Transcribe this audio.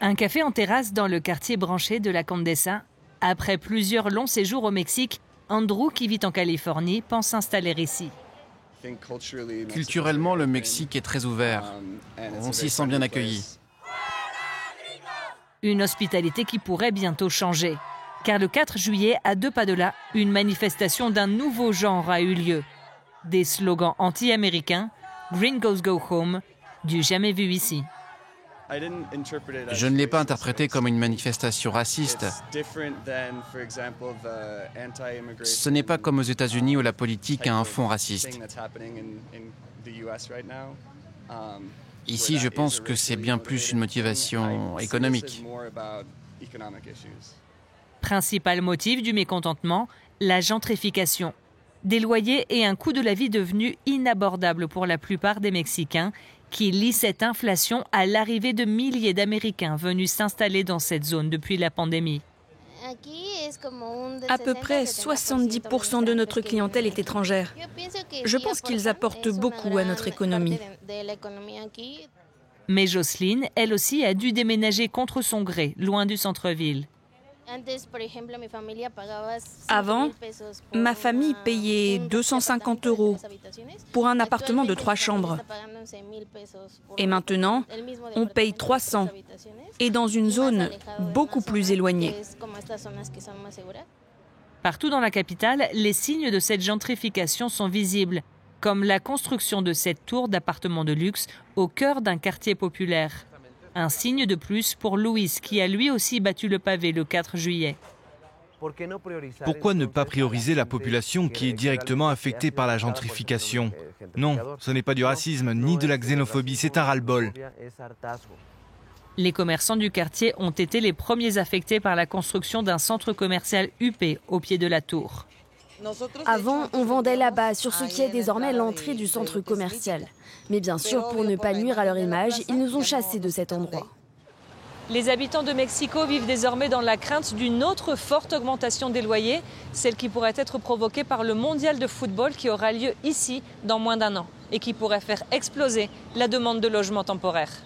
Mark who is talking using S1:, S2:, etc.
S1: Un café en terrasse dans le quartier branché de la Condesa. Après plusieurs longs séjours au Mexique, Andrew, qui vit en Californie, pense s'installer ici.
S2: Culturellement, le Mexique est très ouvert. On s'y sent bien accueilli.
S1: Une hospitalité qui pourrait bientôt changer. Car le 4 juillet, à 2 pas de là, une manifestation d'un nouveau genre a eu lieu. Des slogans anti-américains, Gringos Go Home, du jamais vu ici.
S2: Je ne l'ai pas interprété comme une manifestation raciste. Ce n'est pas comme aux États-Unis où la politique a un fond raciste. Ici, je pense que c'est bien plus une motivation économique.
S1: Principal motif du mécontentement, la gentrification. Des loyers et un coût de la vie devenu inabordable pour la plupart des Mexicains, qui lient cette inflation à l'arrivée de milliers d'Américains venus s'installer dans cette zone depuis la pandémie.
S3: À peu près 70% de notre clientèle est étrangère. Je pense qu'ils apportent beaucoup à notre économie.
S1: Mais Jocelyne, elle aussi, a dû déménager contre son gré, loin du centre-ville.
S3: Avant, ma famille payait 250 € pour un appartement de 3 chambres. Et maintenant, on paye 300 et dans une zone beaucoup plus éloignée.
S1: Partout dans la capitale, les signes de cette gentrification sont visibles, comme la construction de cette tour d'appartements de luxe au cœur d'un quartier populaire. Un signe de plus pour Luis, qui a lui aussi battu le pavé le 4 juillet.
S4: Pourquoi ne pas prioriser la population qui est directement affectée par la gentrification? Non, ce n'est pas du racisme ni de la xénophobie, c'est un ras-le-bol.
S1: Les commerçants du quartier ont été les premiers affectés par la construction d'un centre commercial huppé au pied de la tour.
S5: Avant, on vendait là-bas, sur ce qui est désormais l'entrée du centre commercial. Mais bien sûr, pour ne pas nuire à leur image, ils nous ont chassés de cet endroit.
S1: Les habitants de Mexico vivent désormais dans la crainte d'une autre forte augmentation des loyers, celle qui pourrait être provoquée par le mondial de football qui aura lieu ici dans moins d'1 an et qui pourrait faire exploser la demande de logements temporaires.